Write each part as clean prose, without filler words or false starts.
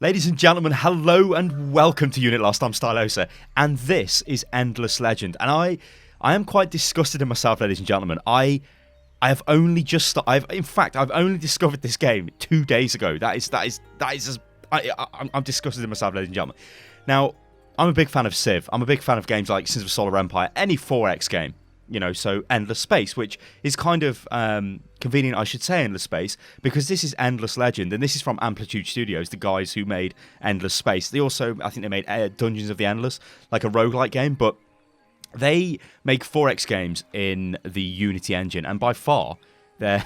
Ladies and gentlemen, hello and welcome to Unit Lost. I'm Stylosa, and this is Endless Legend. And I am quite disgusted in myself, ladies and gentlemen. I have only just I've only discovered this game 2 days ago. I'm disgusted in myself, ladies and gentlemen. Now, I'm a big fan of Civ. I'm a big fan of games like Sins of Solar Empire, any 4X game. So Endless Space, which is kind of convenient, I should say, Endless Space, because this is Endless Legend, and this is from Amplitude Studios, the guys who made Endless Space. They also, I think they made Dungeons of the Endless, like a roguelike game, but they make 4X games in the Unity engine, and by far, they're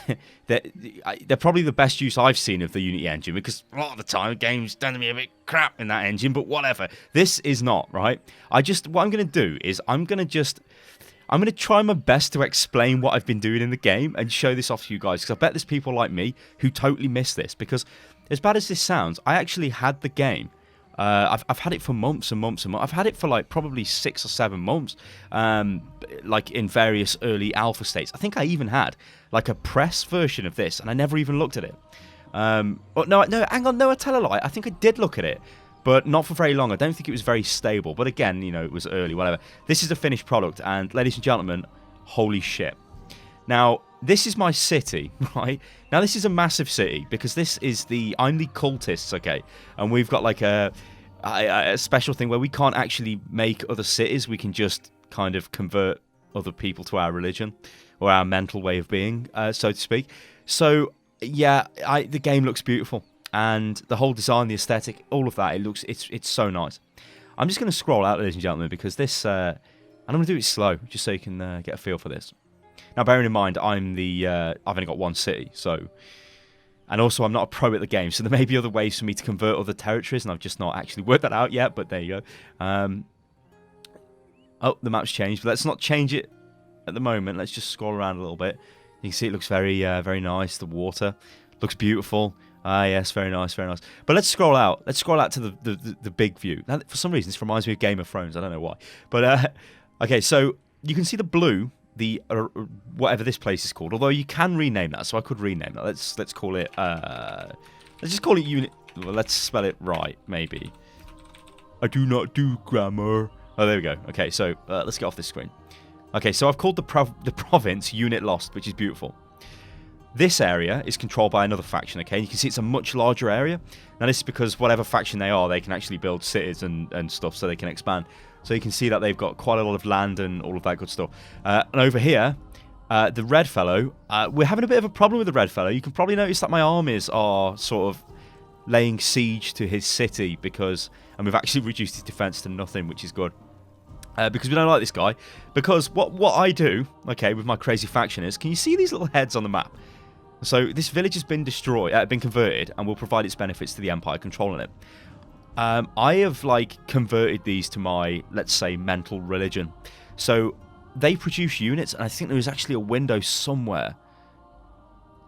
probably the best use I've seen of the Unity engine, because a lot of the time, games tend to be a bit crap in that engine, but whatever. This is not, right? What I'm going to do is I'm going to try my best to explain what I've been doing in the game and show this off to you guys, because I bet there's people like me who totally miss this, because as bad as this sounds, I actually had the game. I've had it for months and months and months. I've had it for like probably 6 or 7 months, like in various early alpha states. I think I even had like a press version of this, and I never even looked at it. No, hang on, no, I tell a lie. I think I did look at it, but not for very long. I don't think it was very stable. But again, it was early, whatever. This is a finished product, and ladies and gentlemen, holy shit. Now, this is my city, right? Now, this is a massive city, because I'm the cultists, okay? And we've got like a special thing where we can't actually make other cities. We can just kind of convert other people to our religion, or our mental way of being, so to speak. So, yeah, the game looks beautiful. And the whole design, the aesthetic, all of that, it's so nice. I'm just going to scroll out, ladies and gentlemen, because this, and I'm going to do it slow, just so you can get a feel for this. Now, bearing in mind, I've only got one city, so, and also I'm not a pro at the game, so there may be other ways for me to convert other territories, and I've just not actually worked that out yet, but there you go. Oh, the map's changed, but let's not change it at the moment. Let's just scroll around a little bit. You can see it looks very, very nice. The water looks beautiful. Ah, yes, very nice, very nice. But let's scroll out. Let's scroll out to the big view. Now, for some reason, this reminds me of Game of Thrones. I don't know why. But, okay, so you can see the blue, whatever this place is called. Although you can rename that, so I could rename that. Let's call it, let's just call it Unit. Well, let's spell it right, maybe. I do not do grammar. Oh, there we go. Okay, so let's get off this screen. Okay, so I've called the province Unit Lost, which is beautiful. This area is controlled by another faction, okay? You can see it's a much larger area. Now, this is because whatever faction they are, they can actually build cities and stuff, so they can expand. So you can see that they've got quite a lot of land and all of that good stuff. And over here, the red fellow, we're having a bit of a problem with the red fellow. You can probably notice that my armies are sort of laying siege to his city, and we've actually reduced his defense to nothing, which is good. Because we don't like this guy. Because what I do, okay, with my crazy faction is, can you see these little heads on the map? So this village has been been converted, and will provide its benefits to the Empire controlling it. I have converted these to my, let's say, mental religion. So they produce units, and I think there is actually a window somewhere.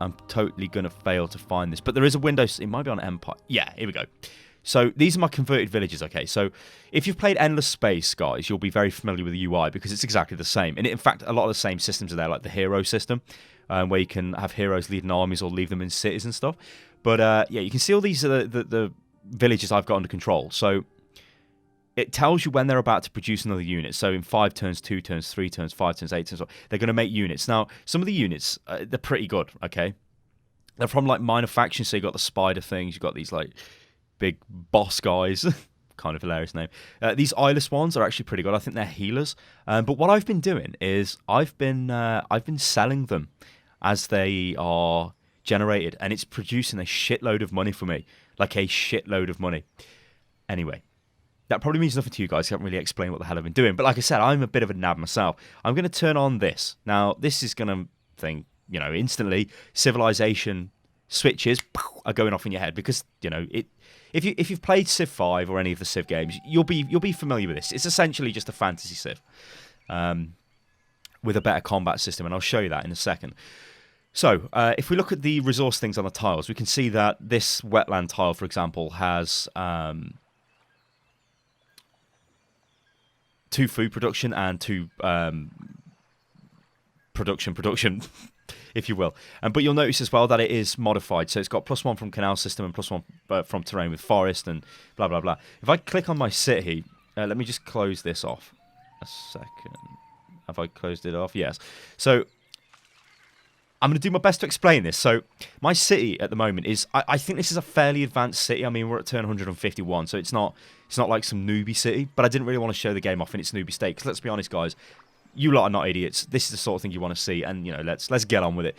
I'm totally gonna fail to find this, but there is a window. It might be on Empire. Yeah, here we go. So these are my converted villages, okay? So if you've played Endless Space, guys, you'll be very familiar with the UI, because it's exactly the same. And in fact, a lot of the same systems are there, like the hero system, where you can have heroes leading armies or leave them in cities and stuff. But yeah, you can see all these are the villages I've got under control. So it tells you when they're about to produce another unit. So in 5 turns, 2 turns, 3 turns, 5 turns, 8 turns, they're going to make units. Now, some of the units, they're pretty good, okay? They're from minor factions, so you've got the spider things, you've got these big boss guys. Kind of hilarious name. These eyeless ones are actually pretty good. I think they're healers. But what I've been doing is I've been selling them as they are generated, and it's producing a shitload of money for me, like a shitload of money. Anyway, that probably means nothing to you guys. I haven't really explained what the hell I've been doing. But like I said, I'm a bit of a nab myself. I'm going to turn on this. Now, this is going to think, instantly civilization switches are going off in your head, because if you've played Civ 5 or any of the Civ games, you'll be familiar with this. It's essentially just a fantasy Civ with a better combat system, and I'll show you that in a second. So if we look at the resource things on the tiles, we can see that this wetland tile, for example, has 2 food production and 2 production. if you will. But you'll notice as well that it is modified. So it's got +1 from canal system and +1 from terrain with forest and blah, blah, blah. If I click on my city, let me just close this off a second. Have I closed it off? Yes. So I'm going to do my best to explain this. So my city at the moment is, I think this is a fairly advanced city. I mean, we're at turn 151, so it's not like some newbie city. But I didn't really want to show the game off in its newbie state, because let's be honest, guys, you lot are not idiots. This is the sort of thing you want to see, and let's get on with it.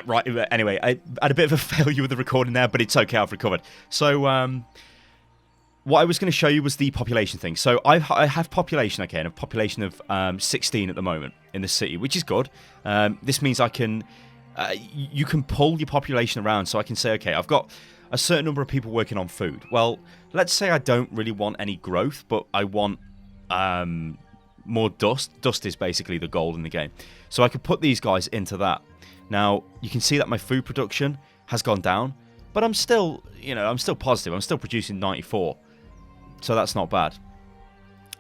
Right. Anyway, I had a bit of a failure with the recording there, but it's okay. I've recovered. So what I was going to show you was the population thing. So I have population, okay, and a population of 16 at the moment in the city, which is good. This means I can, you can pull your population around. So I can say, okay, I've got a certain number of people working on food. Well, let's say I don't really want any growth, but I want more dust. Dust is basically the goal in the game. So I could put these guys into that. Now, you can see that my food production has gone down, but I'm still, I'm still positive. I'm still producing 94. So that's not bad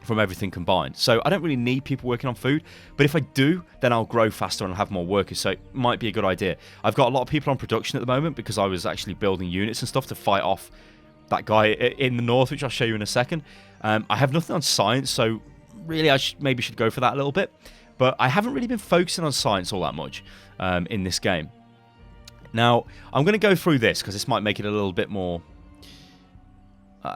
from everything combined. So I don't really need people working on food, but if I do, then I'll grow faster and I'll have more workers. So it might be a good idea. I've got a lot of people on production at the moment because I was actually building units and stuff to fight off that guy in the north, which I'll show you in a second. I have nothing on science, so really I maybe should go for that a little bit. But I haven't really been focusing on science all that much in this game. Now, I'm going to go through this because this might make it a little bit more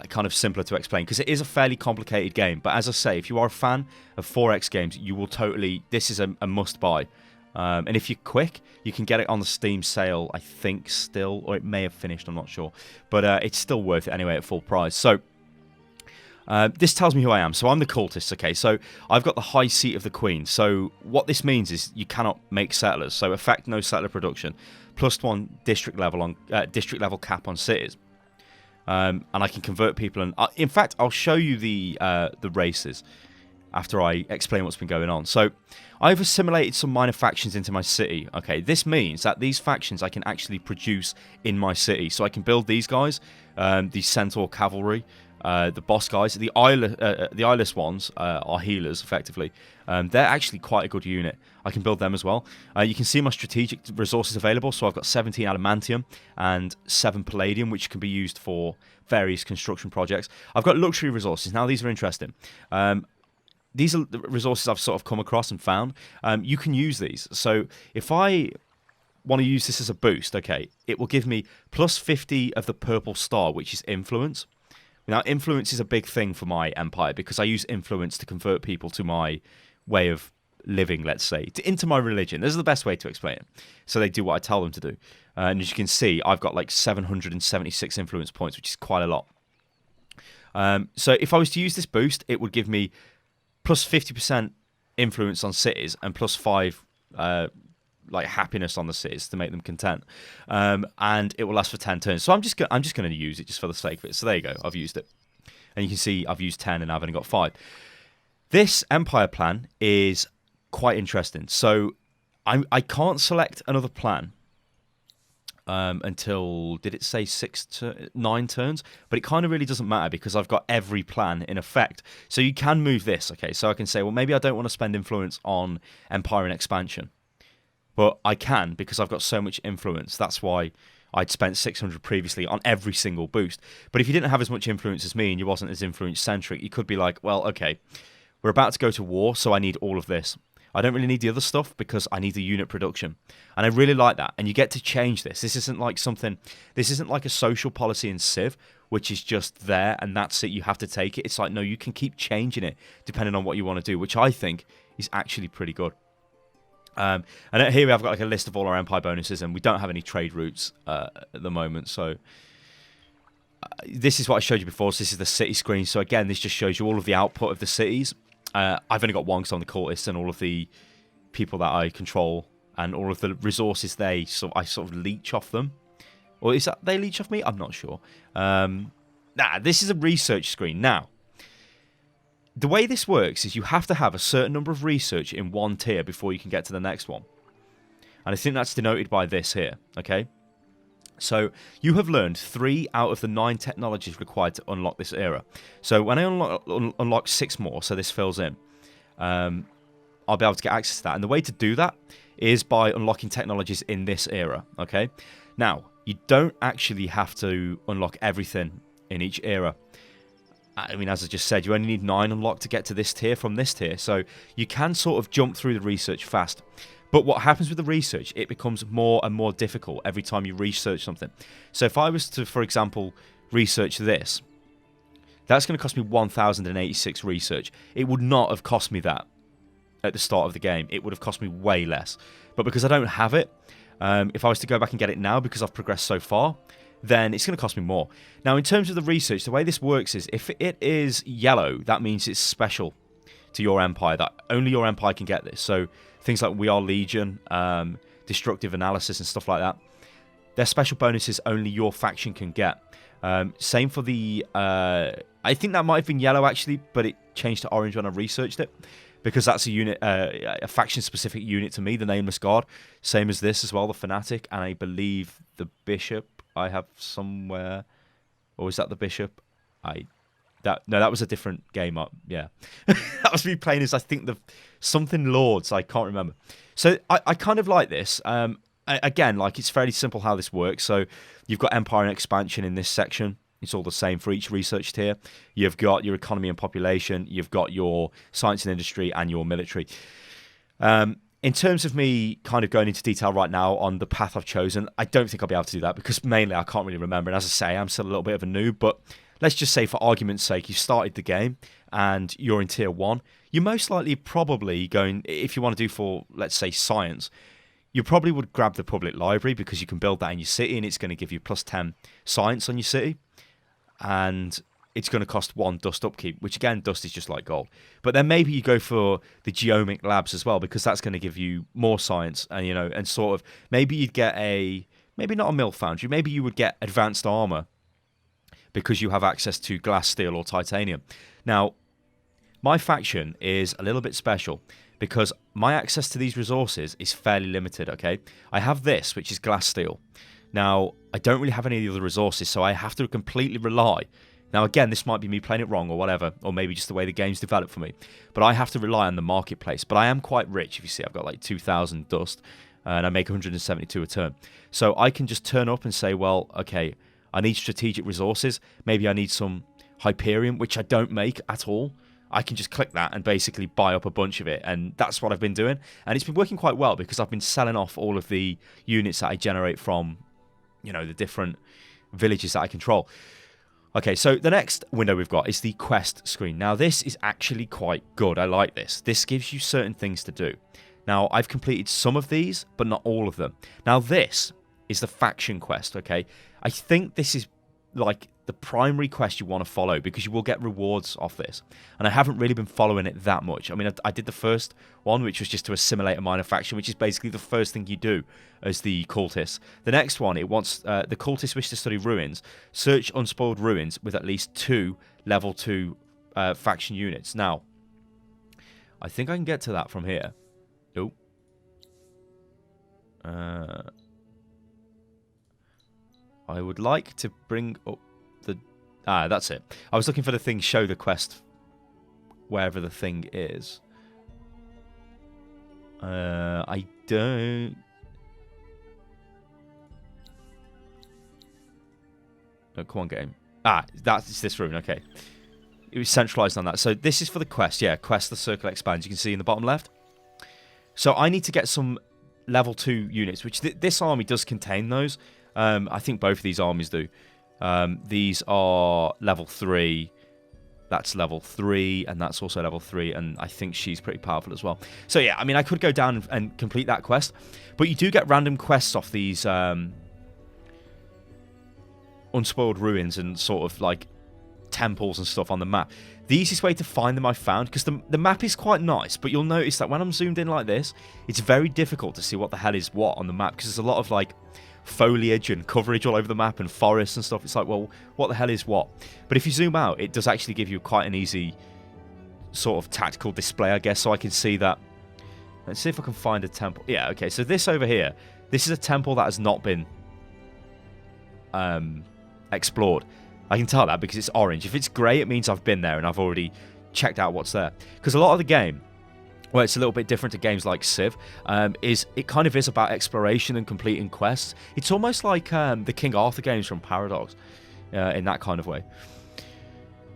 kind of simpler to explain, because it is a fairly complicated game. But as I say, if you are a fan of 4X games, you will totally, this is a must buy. And if you're quick, you can get it on the Steam sale, I think still, or it may have finished, I'm not sure. But it's still worth it anyway at full price. So this tells me who I am. So I'm the cultist, okay? So I've got the high seat of the Queen. So what this means is you cannot make settlers. So effect no settler production. +1 district level cap on cities. And I can convert people. And in fact, I'll show you the races after I explain what's been going on. So I've assimilated some minor factions into my city. Okay, this means that these factions I can actually produce in my city. So I can build these guys, the Centaur Cavalry, the boss guys. The eyeless ones are healers, effectively. They're actually quite a good unit. I can build them as well. You can see my strategic resources available. So I've got 17 adamantium and 7 palladium, which can be used for various construction projects. I've got luxury resources. Now, these are interesting. These are the resources I've sort of come across and found. You can use these. So if I want to use this as a boost, okay, it will give me +50 of the purple star, which is influence. Now, influence is a big thing for my empire because I use influence to convert people to my way of living, let's say, into my religion. This is the best way to explain it. So they do what I tell them to do. And as you can see, I've got like 776 influence points, which is quite a lot. So if I was to use this boost, it would give me +50% influence on cities and +5 like happiness on the cities to make them content, and it will last for 10 turns. So I'm just going to use it just for the sake of it. So there you go, I've used it, and you can see I've used 10 and I've only got 5. This empire plan is quite interesting. So I can't select another plan until, did it say 9 turns? But it kind of really doesn't matter because I've got every plan in effect. So you can move this, okay? So I can say, well, maybe I don't want to spend influence on empire and expansion. But I can because I've got so much influence. That's why I'd spent 600 previously on every single boost. But if you didn't have as much influence as me and you wasn't as influence-centric, you could be like, well, okay, we're about to go to war, so I need all of this. I don't really need the other stuff because I need the unit production. And I really like that. And you get to change this. This isn't like a social policy in Civ, which is just there and that's it. You have to take it. It's like, no, you can keep changing it depending on what you want to do, which I think is actually pretty good. And here I've got like a list of all our empire bonuses, and we don't have any trade routes at the moment. So this is what I showed you before. So this is the city screen. So again, this just shows you all of the output of the cities. I've only got one because I'm the cultist, and all of the people that I control and all of the resources I sort of leech off them. Or is that they leech off me? I'm not sure. This is a research screen. Now, the way this works is you have to have a certain number of research in one tier before you can get to the next one. And I think that's denoted by this here, okay? So you have learned 3 out of the 9 technologies required to unlock this era. So when I unlock 6 more, so this fills in, I'll be able to get access to that. And the way to do that is by unlocking technologies in this era, okay? Now, you don't actually have to unlock everything in each era. I mean, as I just said, you only need 9 unlocked to get to this tier from this tier, so you can sort of jump through the research fast. But what happens with the research, it becomes more and more difficult every time you research something. So if I was to, for example, research this, that's going to cost me 1,086 research. It would not have cost me that at the start of the game. It would have cost me way less. But because I don't have it, if I was to go back and get it now because I've progressed so far, then it's going to cost me more. Now, in terms of the research, the way this works is if it is yellow, that means it's special to your empire, that only your empire can get this. So things like We Are Legion, destructive analysis and stuff like that, they're special bonuses only your faction can get. Same for the... I think that might have been yellow, actually, but it changed to orange when I researched it, because that's a unit, a faction-specific unit to me, the Nameless Guard. Same as this as well, the Fanatic, and I believe the Bishop I have somewhere. Or is that the Bishop? No, that was a different game up. Yeah, that was me playing as, I think, the something Lords. I can't remember. So I kind of like this. Again, like, it's fairly simple how this works. So you've got Empire and Expansion in this section. It's all the same for each research tier. You've got your economy and population. You've got your science and industry and your military. In terms of me kind of going into detail right now on the path I've chosen, I don't think I'll be able to do that because mainly I can't really remember. And as I say, I'm still a little bit of a noob. But let's just say, for argument's sake, you started the game and you're in tier 1. You're most likely probably going, if you want to do for, let's say, science, you probably would grab the public library because you can build that in your city and it's going to give you plus 10 science on your city. And it's going to cost 1 dust upkeep, which again, dust is just like gold. But then maybe you go for the geomic labs as well, because that's going to give you more science, and and sort of maybe you'd get maybe not a mill foundry, maybe you would get advanced armor because you have access to glass, steel, or titanium. Now, my faction is a little bit special because my access to these resources is fairly limited. Okay, I have this, which is glass, steel. Now, I don't really have any of the other resources, so I have to completely rely. Now, again, this might be me playing it wrong or whatever, or maybe just the way the game's developed for me. But I have to rely on the marketplace. But I am quite rich, if you see. I've got like 2,000 dust, and I make 172 a turn. So I can just turn up and say, well, okay, I need strategic resources. Maybe I need some Hyperion, which I don't make at all. I can just click that and basically buy up a bunch of it. And that's what I've been doing. And it's been working quite well because I've been selling off all of the units that I generate from, the different villages that I control. Okay, so the next window we've got is the quest screen. Now, this is actually quite good. I like this. This gives you certain things to do. Now, I've completed some of these, but not all of them. Now, this is the faction quest, okay? I think this is like the primary quest you want to follow because you will get rewards off this. And I haven't really been following it that much. I mean, I did the first one, which was just to assimilate a minor faction, which is basically the first thing you do as the cultist. The next one, it wants the cultists wish to study ruins. Search unspoiled ruins with at least 2 level 2 faction units. Now, I think I can get to that from here. Oh. I would like to bring up the... that's it. I was looking for the thing, show the quest wherever the thing is. I don't... No, come on, game. That's this room, okay. It was centralized on that. So this is for the quest, yeah. Quest, the circle expands. You can see in the bottom left. So I need to get some level 2 units, which this army does contain those. I think both of these armies do. These are level 3. That's level 3, and that's also level 3, and I think she's pretty powerful as well. So yeah, I mean, I could go down and complete that quest, but you do get random quests off these unspoiled ruins and sort of like temples and stuff on the map. The easiest way to find them I found, because the map is quite nice, but you'll notice that when I'm zoomed in like this, it's very difficult to see what the hell is what on the map, because there's a lot of like foliage and coverage all over the map and forests and stuff. It's like, well, what the hell is what? But if you zoom out, it does actually give you quite an easy sort of tactical display, I guess, so I can see that. Let's see if I can find a temple. Yeah, okay, so this over here, this is a temple that has not been explored. I can tell that because it's orange. If it's grey, it means I've been there and I've already checked out what's there. Because a lot of the game, where it's a little bit different to games like Civ, is it kind of is about exploration and completing quests. It's almost like the King Arthur games from Paradox, in that kind of way.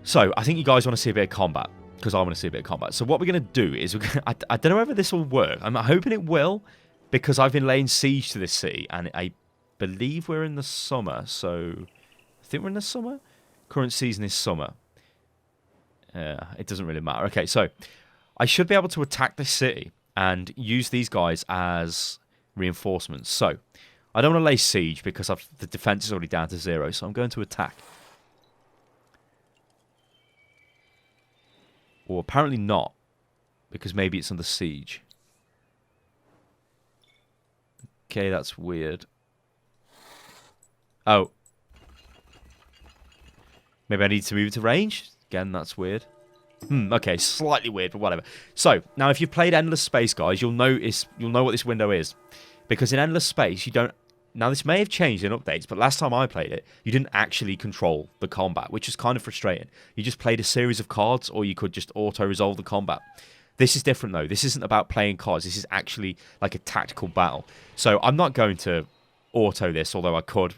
So I think you guys want to see a bit of combat, because I want to see a bit of combat. So what we're going to do is, I don't know whether this will work. I'm hoping it will, because I've been laying siege to this city, and I believe we're in the summer. So I think we're in the summer. Current season is summer. It doesn't really matter. Okay, so I should be able to attack this city and use these guys as reinforcements. So I don't want to lay siege because the defense is already down to 0, so I'm going to attack. Or apparently not, because maybe it's under siege. Okay, that's weird. Oh. Maybe I need to move it to range? Again, that's weird. Okay, slightly weird, but whatever. So, now if you've played Endless Space, guys, you'll know what this window is. Because in Endless Space, you don't... Now, this may have changed in updates, but last time I played it, you didn't actually control the combat, which is kind of frustrating. You just played a series of cards, or you could just auto-resolve the combat. This is different, though. This isn't about playing cards. This is actually like a tactical battle. So, I'm not going to auto this, although I could.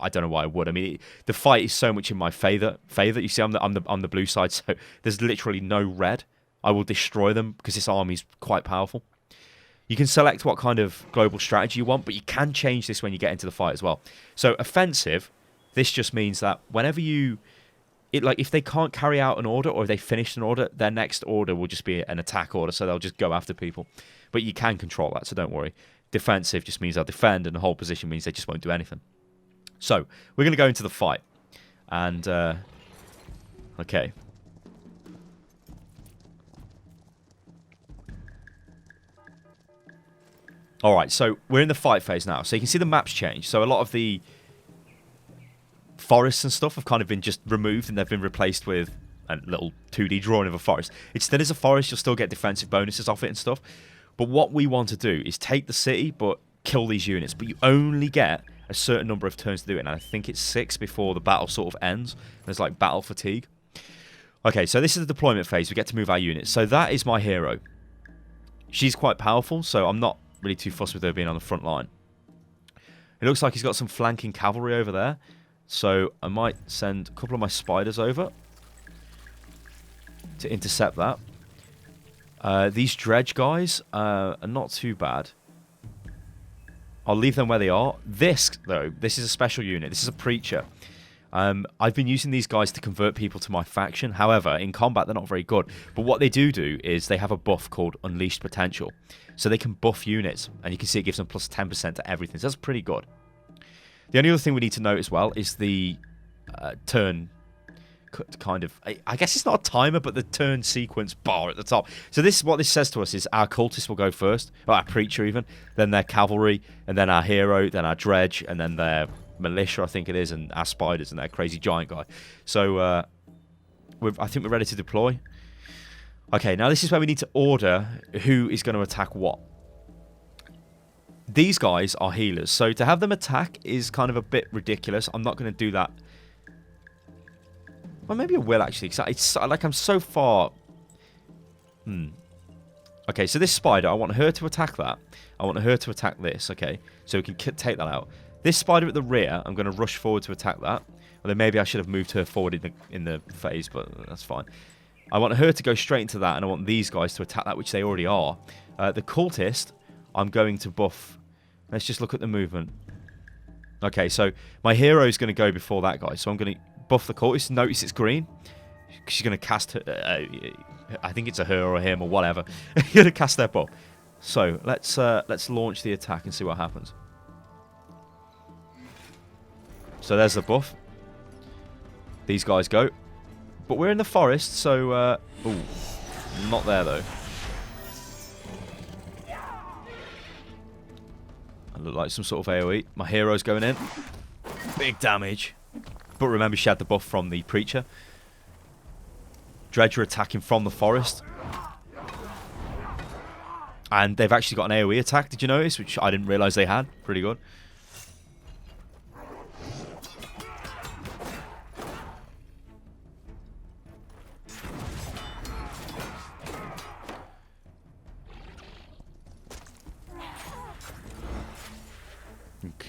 I don't know why I would. I mean, the fight is so much in my favor. You see, I'm the blue side, so there's literally no red. I will destroy them because this army's quite powerful. You can select what kind of global strategy you want, but you can change this when you get into the fight as well. So offensive, this just means that whenever if they can't carry out an order or if they finish an order, their next order will just be an attack order, so they'll just go after people. But you can control that, so don't worry. Defensive just means they'll defend, and the whole position means they just won't do anything. So, we're going to go into the fight. And, okay. Alright, so we're in the fight phase now. So you can see the maps change. So a lot of the forests and stuff have kind of been just removed and they've been replaced with a little 2D drawing of a forest. It still is a forest, you'll still get defensive bonuses off it and stuff. But what we want to do is take the city, but kill these units. But you only get a certain number of turns to do it, and I think it's 6 before the battle sort of ends. There's like battle fatigue. Okay, so this is the deployment phase. We get to move our units. So that is my hero. She's quite powerful, so I'm not really too fussed with her being on the front line. It looks like he's got some flanking cavalry over there, so I might send a couple of my spiders over to intercept that. These dredge guys are not too bad. I'll leave them where they are. This, though, this is a special unit. This is a preacher. I've been using these guys to convert people to my faction. However, in combat, they're not very good. But what they do is they have a buff called Unleashed Potential. So they can buff units. And you can see it gives them plus 10% to everything. So that's pretty good. The only other thing we need to note as well is the turn kind of... I guess it's not a timer, but the turn sequence bar at the top. So what this says to us is our cultists will go first. Or our preacher even. Then their cavalry. And then our hero. Then our dredge. And then their militia, I think it is. And our spiders and that crazy giant guy. So I think we're ready to deploy. Okay, now this is where we need to order who is going to attack what. These guys are healers. So to have them attack is kind of a bit ridiculous. I'm not going to do that. Well, maybe I will, actually. It's like I'm so far... Okay, so this spider, I want her to attack that. I want her to attack this, okay? So we can take that out. This spider at the rear, I'm going to rush forward to attack that. Although maybe I should have moved her forward in the phase, but that's fine. I want her to go straight into that, and I want these guys to attack that, which they already are. The cultist, I'm going to buff... Let's just look at the movement. Okay, so my hero is going to go before that guy, so I'm going to buff the cultist. Notice it's green. She's going to cast her... I think it's a her or a him or whatever. Going to cast their buff. So let's launch the attack and see what happens. So there's the buff. These guys go. But we're in the forest, so... ooh, not there, though. I look like some sort of AoE. My hero's going in. Big damage. But remember, she had the buff from the preacher. Dredge are attacking from the forest. And they've actually got an AoE attack, did you notice? Which I didn't realise they had. Pretty good.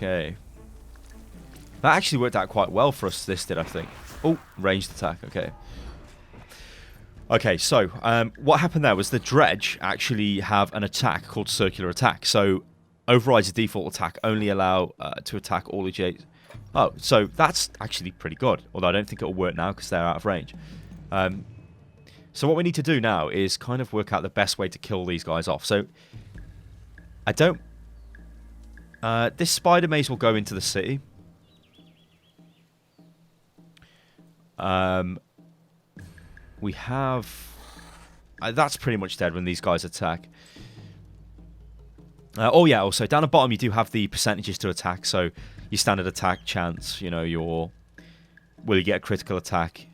Okay. That actually worked out quite well for us, this did, I think. Oh, ranged attack, okay. Okay, so what happened there was the dredge actually have an attack called circular attack. So overrides the default attack, only allow to attack all adjacent. Oh, so that's actually pretty good. Although I don't think it'll work now because they're out of range. So what we need to do now is kind of work out the best way to kill these guys off. So I don't... this spider maze will go into the city. We have... that's pretty much dead when these guys attack. Oh yeah, also down the bottom you do have the percentages to attack. So your standard attack chance, you know, your... Will you get a critical attack?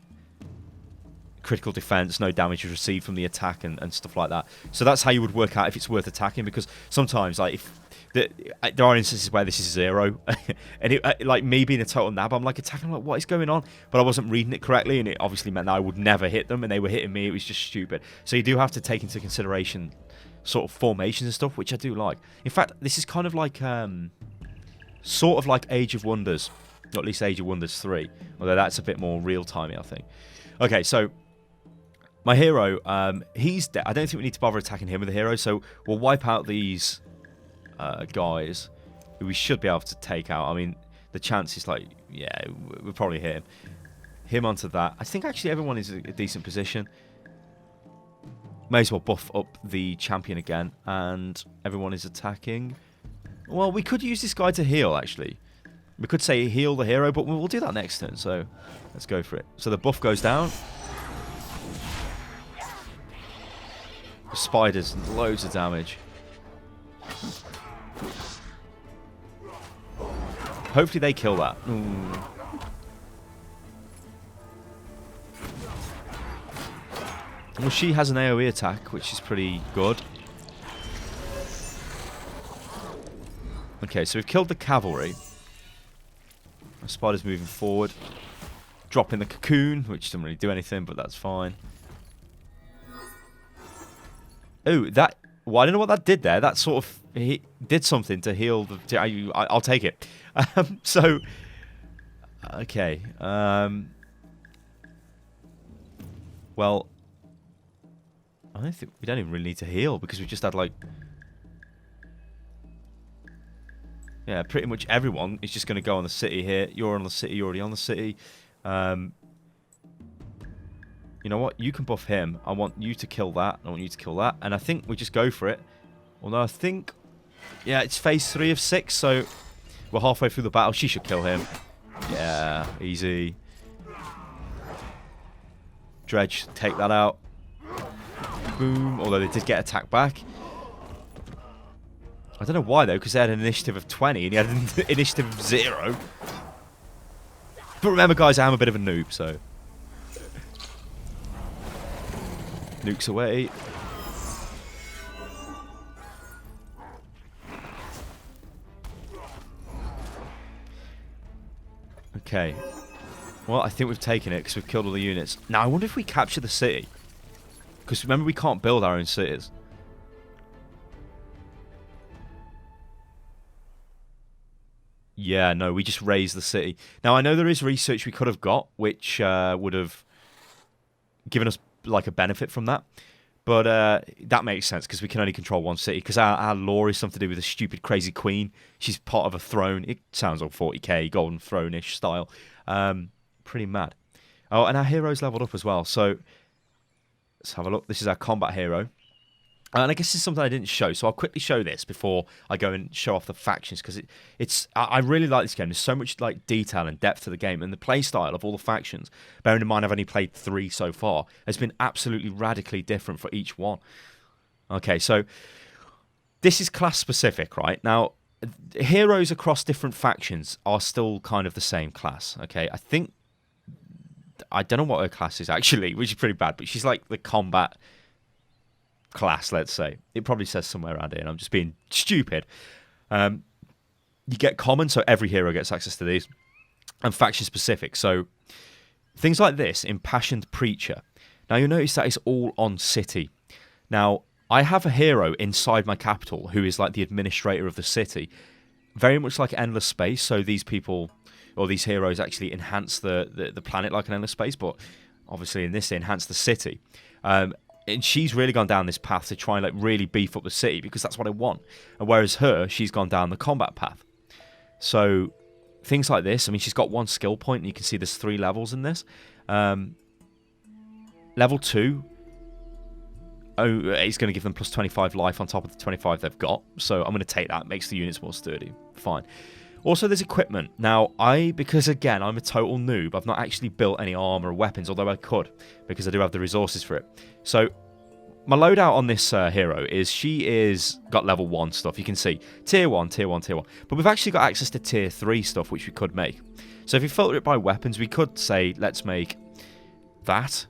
Critical defense, no damage is received from the attack and stuff like that. So that's how you would work out if it's worth attacking, because sometimes, like, if... there are instances where this is 0, and it, like me being a total nab, I'm like attacking, like, what is going on? But I wasn't reading it correctly, and it obviously meant that I would never hit them, and they were hitting me. It was just stupid. So you do have to take into consideration sort of formations and stuff, which I do like. In fact, this is kind of like sort of like Age of Wonders, or at least Age of Wonders 3, although that's a bit more real-timey, I think. Okay, so my hero, he's dead. I don't think we need to bother attacking him with a hero, so we'll wipe out these guys who we should be able to take out. I mean, the chance is like, yeah, we'll probably hit him onto that. I think actually everyone is in a decent position. May as well buff up the champion again, and everyone is attacking. Well, we could use this guy to heal, actually. We could say heal the hero, but we'll do that next turn, so let's go for it. So the buff goes down. Spiders, loads of damage. Hopefully they kill that. Ooh. Well, she has an AoE attack, which is pretty good. Okay, so we've killed the cavalry. The spider's moving forward. Dropping the cocoon, which doesn't really do anything, but that's fine. Oh, that... Well, I don't know what that did there. That sort of... He did something to heal the... I'll take it. So... Okay. Well... I don't think... We don't even really need to heal, because we just had, like... Yeah, pretty much everyone is just going to go on the city here. You're on the city, you're already on the city. You know what? You can buff him. I want you to kill that. I want you to kill that. And I think we just go for it. Although I think... Yeah, it's phase 3 of 6, so... We're halfway through the battle. She should kill him. Yeah, easy. Dredge, take that out. Boom. Although they did get attacked back. I don't know why, though, because they had an initiative of 20 and he had an initiative of 0. But remember, guys, I am a bit of a noob, so... Nukes away. Okay. Well, I think we've taken it because we've killed all the units. Now, I wonder if we capture the city. Because remember, we can't build our own cities. Yeah, no, we just raised the city. Now, I know there is research we could have got, which would have given us like a benefit from that. But that makes sense because we can only control one city. Because our lore is something to do with a stupid, crazy queen. She's part of a throne. It sounds all 40k, golden throne-ish style. Pretty mad. Oh, and our hero's leveled up as well. So let's have a look. This is our combat hero. And I guess this is something I didn't show, so I'll quickly show this before I go and show off the factions, because I really like this game. There's so much like detail and depth to the game, and the play style of all the factions, bearing in mind I've only played 3 so far, has been absolutely radically different for each one. Okay, so this is class specific, right? Now, heroes across different factions are still kind of the same class, okay? I don't know what her class is actually, which is pretty bad, but she's like the combat class, let's say. It probably says somewhere around here, and I'm just being stupid. You get common, so every hero gets access to these, and faction specific. So things like this, Impassioned Preacher. Now you'll notice that it's all on city. Now I have a hero inside my capital who is like the administrator of the city. very much like Endless Space. So these people, or these heroes, actually enhance the planet like an Endless Space, but obviously in this they enhance the city. And she's really gone down this path to try and like really beef up the city because that's what I want. And whereas she's gone down the combat path. So things like this, I mean, she's got 1 skill point, and you can see there's 3 levels in this. Level 2, it's going to give them plus 25 life on top of the 25 they've got. So I'm going to take that. Makes the units more sturdy. Fine. Also, there's equipment. Now, because again, I'm a total noob, I've not actually built any armor or weapons, although I could, because I do have the resources for it. So my loadout on this hero is she is got level 1 stuff. You can see tier 1, tier 1, tier 1. But we've actually got access to tier 3 stuff, which we could make. So if we filter it by weapons, we could say, let's make that.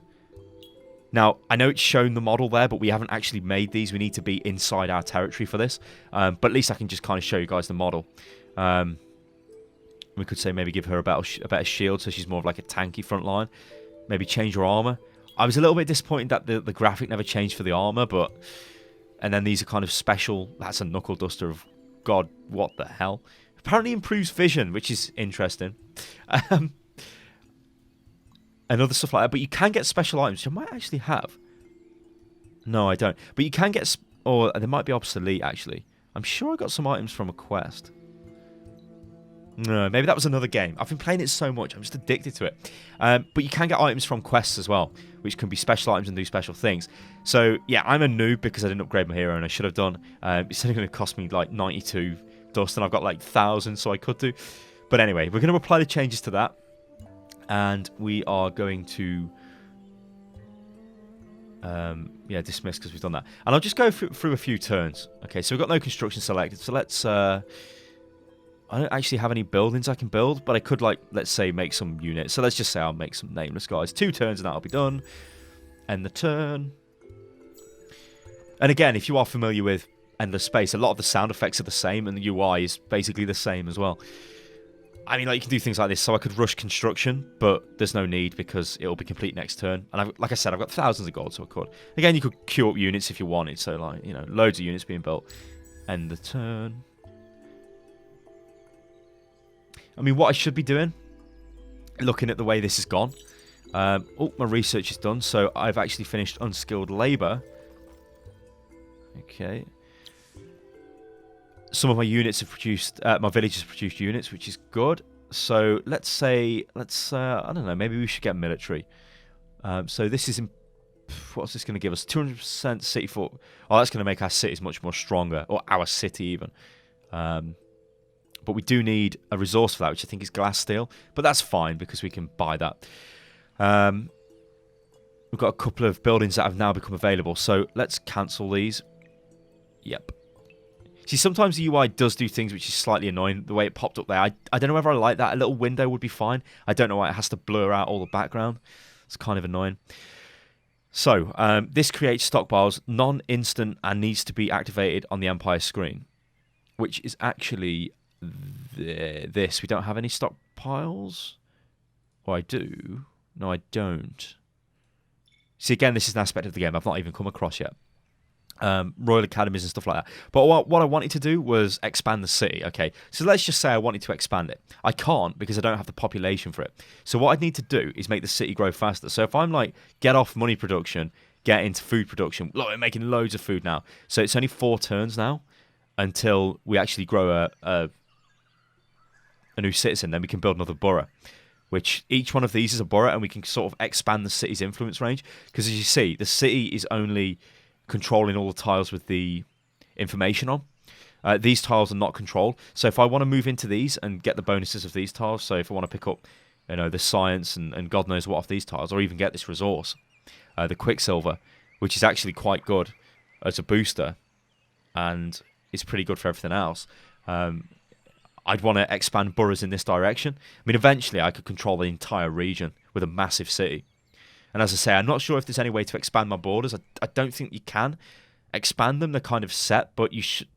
Now, I know it's shown the model there, but we haven't actually made these. We need to be inside our territory for this. But at least I can just kind of show you guys the model. We could say maybe give her a better shield, so she's more of like a tanky front line. Maybe change her armor. I was a little bit disappointed that the graphic never changed for the armor, but... And then these are kind of special... That's a knuckle duster of... God, what the hell? Apparently improves vision, which is interesting. And other stuff like that. But you can get special items, which I might actually have. No, I don't. But you can get... Or they might be obsolete, actually. I'm sure I got some items from a quest. No, maybe that was another game. I've been playing it so much, I'm just addicted to it. But you can get items from quests as well, which can be special items and do special things. So, yeah, I'm a noob because I didn't upgrade my hero, and I should have done. It's only going to cost me like 92 dust, and I've got like 1,000, so I could do. But anyway, we're going to apply the changes to that. And we are going to... dismiss because we've done that. And I'll just go through a few turns. Okay, so we've got no construction selected. So let's... I don't actually have any buildings I can build, but I could, like, let's say, make some units. So let's just say I'll make some nameless guys. 2 turns and that'll be done. End the turn. And again, if you are familiar with Endless Space, a lot of the sound effects are the same, and the UI is basically the same as well. I mean, like, you can do things like this. So I could rush construction, but there's no need because it'll be complete next turn. And like I said, I've got thousands of gold, so I could. Again, you could queue up units if you wanted. So, like, you know, loads of units being built. End the turn. I mean, what I should be doing, looking at the way this has gone. My research is done, so I've actually finished unskilled labour. Okay. Some of my units have produced, my villages have produced units, which is good. So let's say, I don't know, maybe we should get military. So this is, what's this going to give us? 200% city for, that's going to make our cities much more stronger, or our city even. But we do need a resource for that, which I think is glass steel. But that's fine because we can buy that. We've got a couple of buildings that have now become available. So let's cancel these. Yep. See, sometimes the UI does do things which is slightly annoying. The way it popped up there. I don't know whether I like that. A little window would be fine. I don't know why it has to blur out all the background. It's kind of annoying. So this creates stockpiles, non-instant, and needs to be activated on the Empire screen. Which is actually... this. We don't have any stockpiles. Or I do. No, I don't. See, again, this is an aspect of the game I've not even come across yet. Royal Academies and stuff like that. But what I wanted to do was expand the city. Okay, so let's just say I wanted to expand it. I can't because I don't have the population for it. So what I need to do is make the city grow faster. So if I'm like, get off money production, get into food production. Look, we're making loads of food now. So it's only 4 turns now until we actually grow a new citizen. Then we can build another borough. Which each one of these is a borough, and we can sort of expand the city's influence range. Because as you see, the city is only controlling all the tiles with the information on. These tiles are not controlled. So if I want to move into these and get the bonuses of these tiles, so if I want to pick up, you know, the science and God knows what off these tiles, or even get this resource, the Quicksilver, which is actually quite good as a booster, and it's pretty good for everything else. I'd want to expand boroughs in this direction. I mean, eventually I could control the entire region with a massive city. And as I say, I'm not sure if there's any way to expand my borders. I don't think you can expand them. They're kind of set, but you should...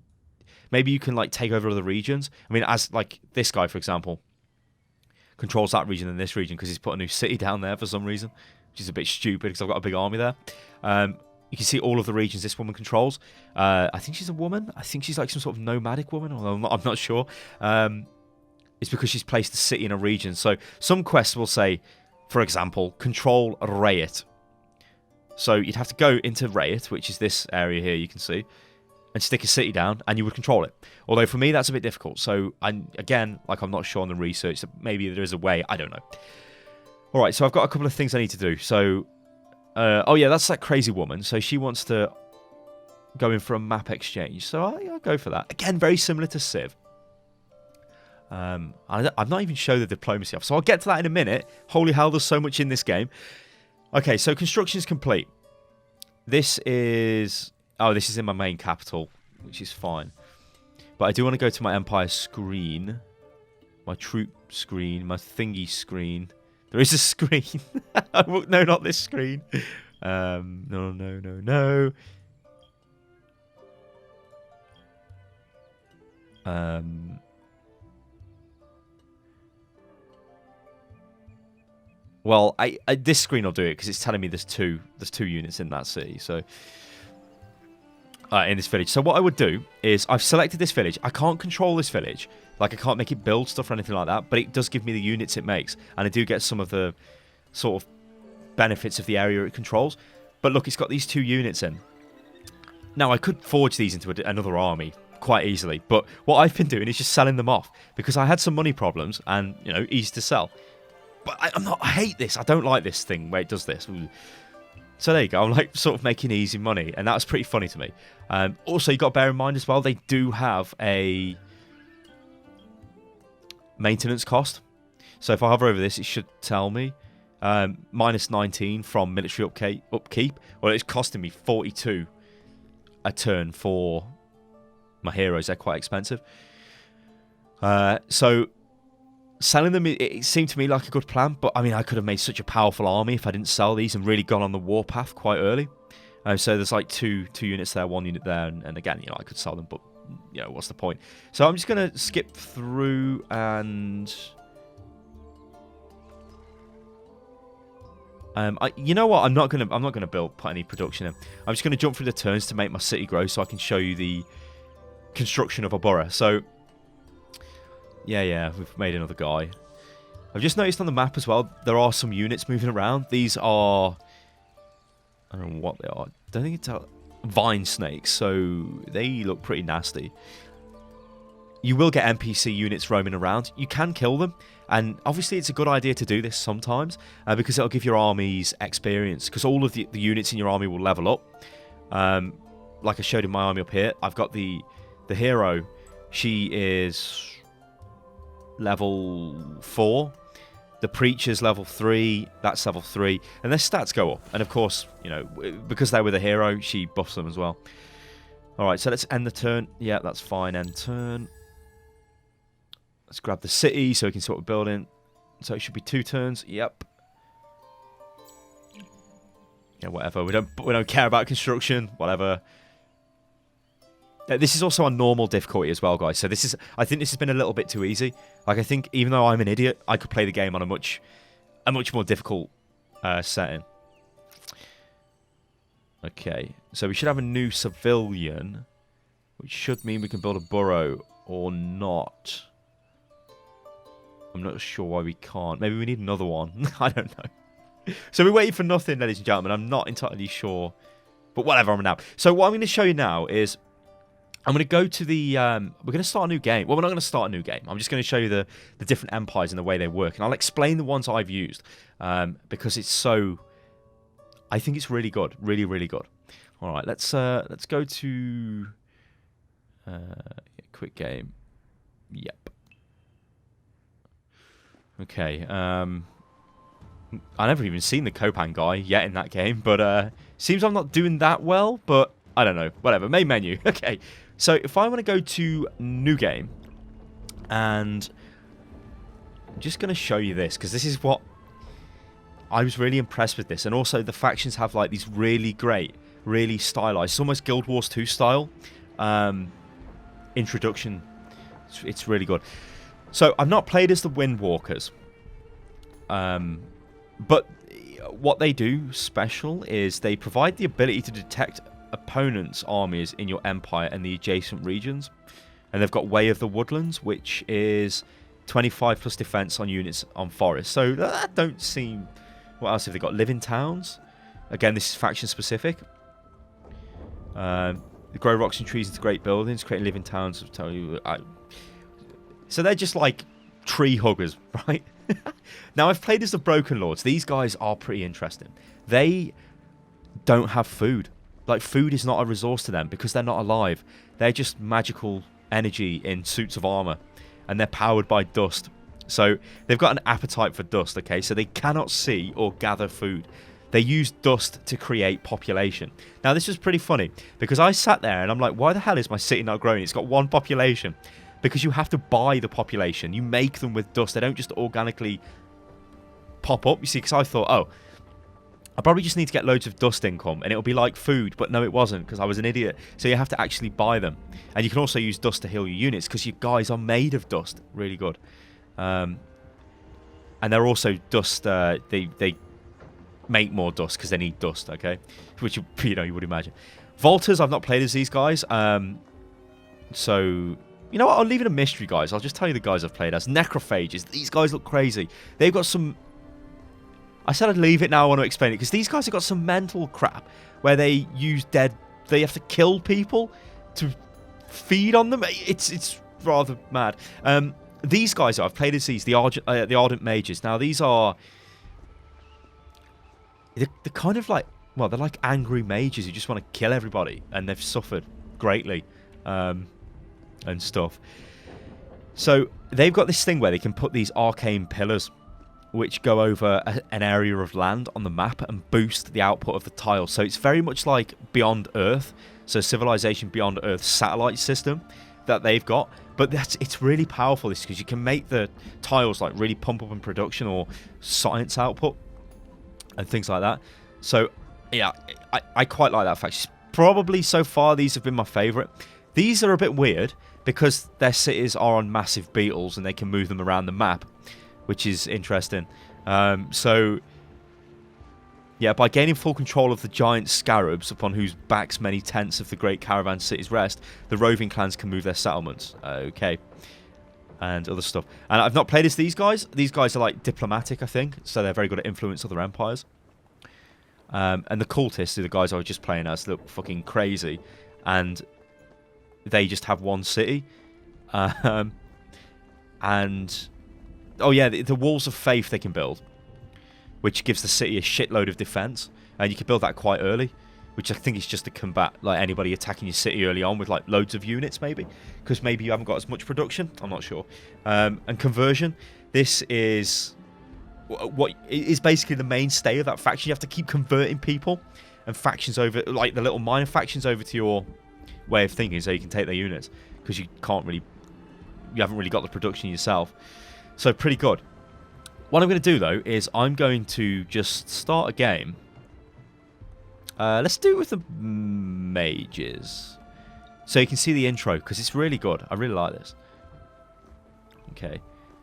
Maybe you can, like, take over other regions. I mean, as, like, this guy, for example, controls that region and this region because he's put a new city down there for some reason, which is a bit stupid because I've got a big army there. you can see all of the regions this woman controls. I think she's a woman. I think she's like some sort of nomadic woman, although I'm not sure. It's because she's placed a city in a region. So some quests will say, for example, control Rayet. So you'd have to go into Rayet, which is this area here you can see, and stick a city down, and you would control it. Although for me, that's a bit difficult. So, I'm not sure on the research. So maybe there is a way. I don't know. All right, so I've got a couple of things I need to do. So, oh yeah, that's that crazy woman. So she wants to go in for a map exchange. So I'll go for that. Again, very similar to Civ. I've not even shown the diplomacy off, so I'll get to that in a minute. Holy hell, there's so much in this game. Okay, so construction is complete. This is in my main capital, which is fine. But I do want to go to my empire screen, my troop screen, my thingy screen. There is a screen. No, not this screen. No. Well, this screen will do it because it's telling me there's two units in that city. So in this village. So what I would do is I've selected this village. I can't control this village. Like I can't make it build stuff or anything like that. But it does give me the units it makes, and I do get some of the sort of benefits of the area it controls. But look, it's got these 2 units in. Now I could forge these into another army quite easily. But what I've been doing is just selling them off because I had some money problems and easy to sell. But I hate this. I don't like this thing where it does this. So there you go. I'm like sort of making easy money, and that's pretty funny to me. Also, you got to bear in mind as well, they do have a maintenance cost. So if I hover over this, it should tell me minus 19 from military upkeep. Well, it's costing me 42 a turn for my heroes. They're quite expensive. So selling them, it seemed to me like a good plan, but I mean, I could have made such a powerful army if I didn't sell these and really gone on the warpath quite early. So there's like two units there, 1 unit there, and again, I could sell them, but what's the point? So I'm just gonna skip through and you know what? I'm not gonna put any production in. I'm just gonna jump through the turns to make my city grow, so I can show you the construction of a borough. So yeah, we've made another guy. I've just noticed on the map as well, there are some units moving around. These are, I don't know what they are. I don't think it's vine snakes, so they look pretty nasty. You will get NPC units roaming around. You can kill them, and obviously it's a good idea to do this sometimes because it'll give your armies experience, because all of the units in your army will level up. Like I showed in my army up here, I've got the hero. She is level 4. The preacher's level 3. That's level 3, and their stats go up. And of course, because they're with a hero, she buffs them as well. All right, so let's end the turn. Yeah, that's fine. End turn. Let's grab the city so we can sort of build in. So it should be 2 turns. Yep. Yeah, whatever. We don't care about construction. Whatever. This is also on normal difficulty as well, guys. So I think this has been a little bit too easy. Like, I think even though I'm an idiot, I could play the game on a much more difficult setting. Okay, so we should have a new civilian, which should mean we can build a borough or not. I'm not sure why we can't. Maybe we need another one. I don't know. So we're waiting for nothing, ladies and gentlemen. I'm not entirely sure, but whatever. I'm now. So what I'm going to show you now is I'm going to go to the... we're going to start a new game. Well, we're not going to start a new game. I'm just going to show you the different empires and the way they work. And I'll explain the ones I've used because it's so... I think it's really good. Really, really good. All right, let's go to... quick game. Yep. Okay. I've never even seen the Copan guy yet in that game. But seems I'm not doing that well. But I don't know. Whatever. Main menu. Okay. So if I want to go to new game, and I'm just going to show you this, because this is what I was really impressed with this. And also the factions have like these really great, really stylized, it's almost Guild Wars 2 style introduction. It's really good. So I've not played as the Windwalkers, but what they do special is they provide the ability to detect opponents' armies in your empire and the adjacent regions. And they've got Way of the Woodlands, which is 25 plus defense on units on forests. So that don't seem... What else have they got? Living Towns. Again, this is faction specific. Grow rocks and trees into great buildings, create living towns. I'll tell you. So they're just like tree huggers, right? Now, I've played as the Broken Lords. These guys are pretty interesting. They don't have food. Like, food is not a resource to them because they're not alive. They're just magical energy in suits of armor, and they're powered by dust. So they've got an appetite for dust, okay? So they cannot see or gather food. They use dust to create population. Now, this was pretty funny because I sat there and I'm like, why the hell is my city not growing? It's got one population. Because you have to buy the population. You make them with dust. They don't just organically pop up. You see, because I thought, oh, I probably just need to get loads of dust income and it'll be like food. But no, it wasn't because I was an idiot. So you have to actually buy them. And you can also use dust to heal your units because your guys are made of dust. Really good. And they're also dust. They make more dust because they need dust, okay? Which, you would imagine. Volters, I've not played as these guys. So... You know what? I'll leave it a mystery, guys. I'll just tell you the guys I've played as. Necrophages. These guys look crazy. They've got some... I said I'd leave it now. I want to explain it. Because these guys have got some mental crap where they use dead... They have to kill people to feed on them. It's rather mad. These guys, I've played as these, the Ardent Mages. Now, these are... They're kind of like... Well, they're like angry mages who just want to kill everybody. And they've suffered greatly. And stuff. So they've got this thing where they can put these arcane pillars which go over an area of land on the map and boost the output of the tiles. So it's very much like Beyond Earth, so Civilization Beyond Earth satellite system that they've got. But it's really powerful, this, because you can make the tiles like really pump up in production or science output and things like that. So yeah, I quite like that fact. Probably so far these have been my favourite. These are a bit weird because their cities are on massive beetles and they can move them around the map, which is interesting. So, yeah, by gaining full control of the giant scarabs upon whose backs many tents of the great caravan cities rest, the roving clans can move their settlements. Okay. And other stuff. And I've not played as these guys. These guys are like diplomatic, I think, so they're very good at influence other empires. And the cultists are the guys I was just playing as, look fucking crazy. And... they just have one city. And... Oh, yeah, the walls of faith they can build, which gives the city a shitload of defense. And you can build that quite early, which I think is just to combat like anybody attacking your city early on with like loads of units, maybe. Because maybe you haven't got as much production. I'm not sure. And conversion. This is... what is basically the mainstay of that faction. You have to keep converting people and factions over... like the little minor factions over to your... way of thinking, so you can take their units, because you haven't really got the production yourself. So pretty good. What I'm going to do though is I'm going to just start a game. Let's do it with the mages, so you can see the intro, because it's really good. I really like this. Okay.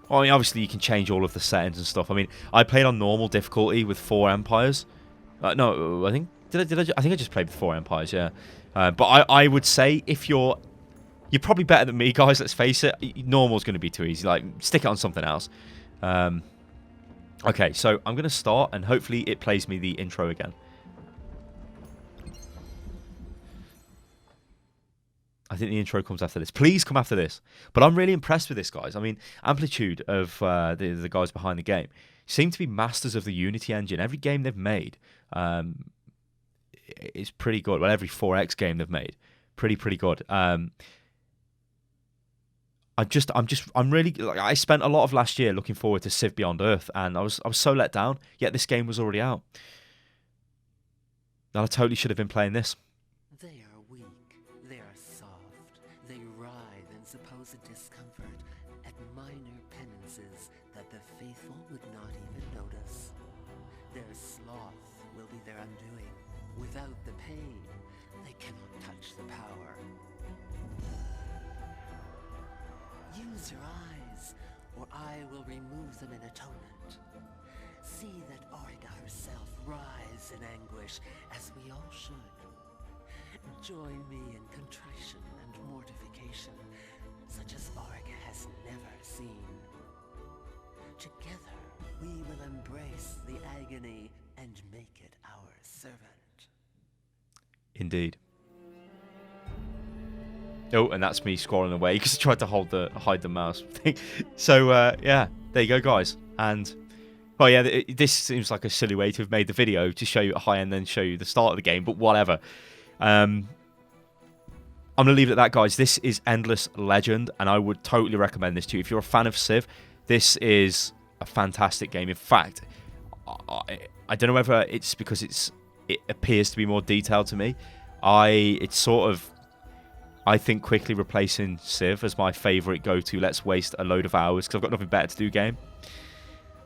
Well, I mean, obviously you can change all of the settings and stuff. I mean, I played on normal difficulty with 4 empires. No, I think I think I just played with 4 empires. Yeah. But I would say if you're probably better than me, guys, let's face it. Normal's going to be too easy. Like, stick it on something else. Okay, so I'm going to start, and hopefully it plays me the intro again. I think the intro comes after this. Please come after this. But I'm really impressed with this, guys. I mean, Amplitude of the guys behind the game seem to be masters of the Unity engine. Every game they've made... it's pretty good. Well, every 4X game they've made, pretty good. I'm really like, I spent a lot of last year looking forward to Civ Beyond Earth, and I was so let down. Yet this game was already out, and I totally should have been playing this. They are weak. They are soft. They writhe in supposed discomfort at minor penances that the faithful would not even notice. Their sloth will be their undoing. Without the pain, they cannot touch the power. Use your eyes, or I will remove them in atonement. See that Auriga herself rise in anguish, as we all should. Join me in contrition and mortification, such as Auriga has never seen. Together, we will embrace the agony and make it our servant. Indeed. Oh, and that's me scrolling away because I tried to hide the mouse thing. So yeah, there you go, guys. And well, yeah, this seems like a silly way to have made the video to show you a high end, then show you the start of the game. But whatever. I'm gonna leave it at that, guys. This is Endless Legend, and I would totally recommend this to you if you're a fan of Civ. This is a fantastic game. In fact, I don't know whether it's because it appears to be more detailed to me. It's sort of, I think, quickly replacing Civ as my favourite go-to. Let's waste a load of hours because I've got nothing better to do game.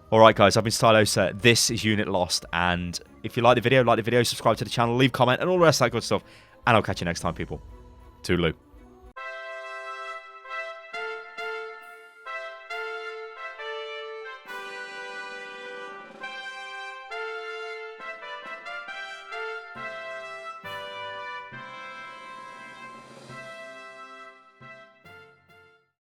Alright guys, I've been Stylosa. This is Unit Lost, and if you like the video, subscribe to the channel, leave a comment, and all the rest of that good stuff. And I'll catch you next time, people. Toodaloo.